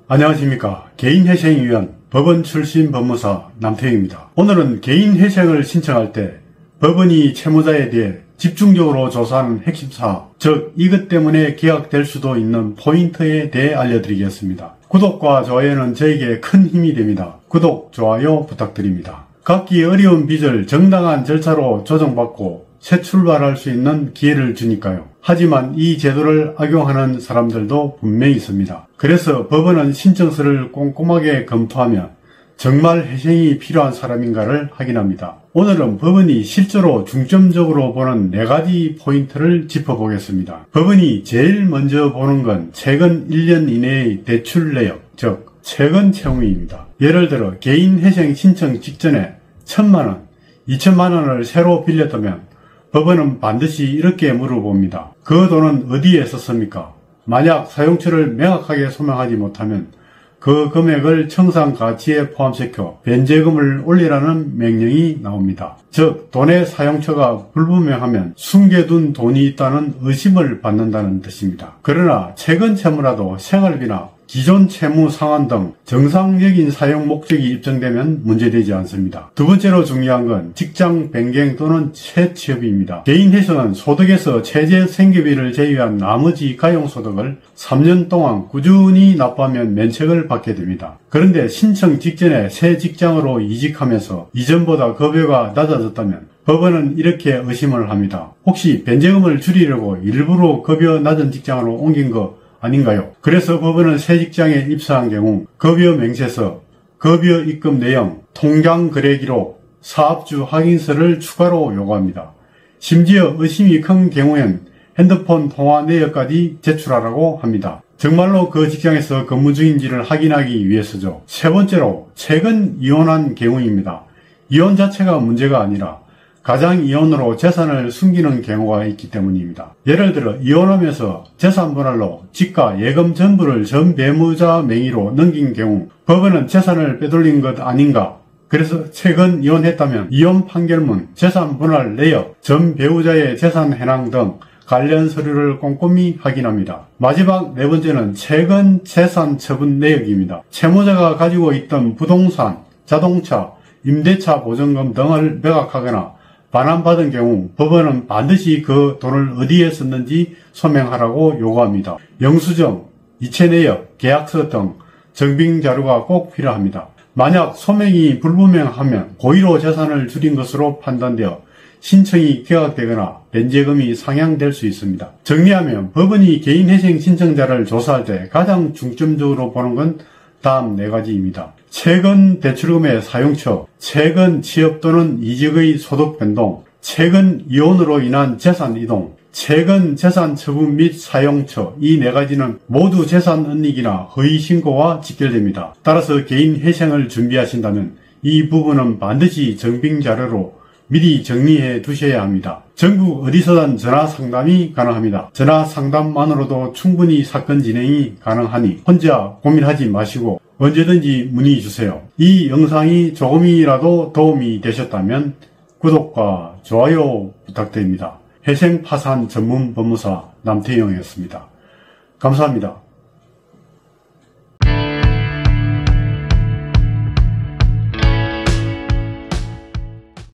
안녕하십니까. 개인회생위원 법원 출신 법무사 남태영입니다. 오늘은 개인회생을 신청할 때 법원이 채무자에 대해 집중적으로 조사하는 핵심사항, 즉 이것 때문에 기각될 수도 있는 포인트에 대해 알려드리겠습니다. 구독과 좋아요는 저에게 큰 힘이 됩니다. 구독, 좋아요 부탁드립니다. 갖기 어려운 빚을 정당한 절차로 조정받고 새 출발할 수 있는 기회를 주니까요. 하지만 이 제도를 악용하는 사람들도 분명히 있습니다. 그래서 법원은 신청서를 꼼꼼하게 검토하며 정말 회생이 필요한 사람인가를 확인합니다. 오늘은 법원이 실제로 중점적으로 보는 4가지 포인트를 짚어보겠습니다. 법원이 제일 먼저 보는 건 최근 1년 이내의 대출 내역, 즉 최근 채무입니다. 예를 들어 개인 회생 신청 직전에 1,000만원, 2,000만원을 새로 빌렸다면 법원은 반드시 이렇게 물어봅니다. 그 돈은 어디에 썼습니까? 만약 사용처를 명확하게 소명하지 못하면 그 금액을 청산 가치에 포함시켜 변제금을 올리라는 명령이 나옵니다. 즉 돈의 사용처가 불분명하면 숨겨둔 돈이 있다는 의심을 받는다는 뜻입니다. 그러나 최근 채무라도 생활비나 기존 채무 상환 등 정상적인 사용 목적이 입증되면 문제되지 않습니다. 두 번째로 중요한 건 직장 변경 또는 새 취업입니다. 개인 회생은 소득에서 최저 생계비를 제외한 나머지 가용소득을 3년 동안 꾸준히 납부하면 면책을 받게 됩니다. 그런데 신청 직전에 새 직장으로 이직하면서 이전보다 급여가 낮아졌다면 법원은 이렇게 의심을 합니다. 혹시 변제금을 줄이려고 일부러 급여 낮은 직장으로 옮긴 거 아닌가요? 그래서 법원은 새 직장에 입사한 경우 급여 명세서, 급여 입금 내용, 통장 거래 기록, 사업주 확인서를 추가로 요구합니다. 심지어 의심이 큰 경우엔 핸드폰 통화 내역까지 제출하라고 합니다. 정말로 그 직장에서 근무 중인지를 확인하기 위해서죠. 세 번째로 최근 이혼한 경우입니다. 이혼 자체가 문제가 아니라 가장 이혼으로 재산을 숨기는 경우가 있기 때문입니다. 예를 들어 이혼하면서 재산 분할로 집과 예금 전부를 전 배우자 명의로 넘긴 경우 법원은 재산을 빼돌린 것 아닌가? 그래서 최근 이혼했다면 이혼 판결문, 재산 분할 내역, 전 배우자의 재산 hen황 등 관련 서류를 꼼꼼히 확인합니다. 마지막 네 번째는 최근 재산 처분 내역입니다. 채무자가 가지고 있던 부동산, 자동차, 임대차 보증금 등을 매각하거나 반환받은 경우 법원은 반드시 그 돈을 어디에 썼는지 소명하라고 요구합니다. 영수증, 이체 내역, 계약서 등 증빙 자료가 꼭 필요합니다. 만약 소명이 불분명하면 고의로 재산을 줄인 것으로 판단되어 신청이 기각되거나 변제금이 상향될 수 있습니다. 정리하면 법원이 개인회생 신청자를 조사할 때 가장 중점적으로 보는 건 다음 4가지입니다. 최근 대출금의 사용처, 최근 취업 또는 이직의 소득 변동, 최근 이혼으로 인한 재산 이동, 최근 재산 처분 및 사용처, 이 4가지는 모두 재산 은닉이나 허위 신고와 직결됩니다. 따라서 개인 회생을 준비하신다면 이 부분은 반드시 증빙 자료로 미리 정리해 두셔야 합니다. 전국 어디서든 전화 상담이 가능합니다. 전화 상담만으로도 충분히 사건 진행이 가능하니 혼자 고민하지 마시고 언제든지 문의 주세요. 이 영상이 조금이라도 도움이 되셨다면 구독과 좋아요 부탁드립니다. 회생 파산 전문 법무사 남태영이었습니다. 감사합니다.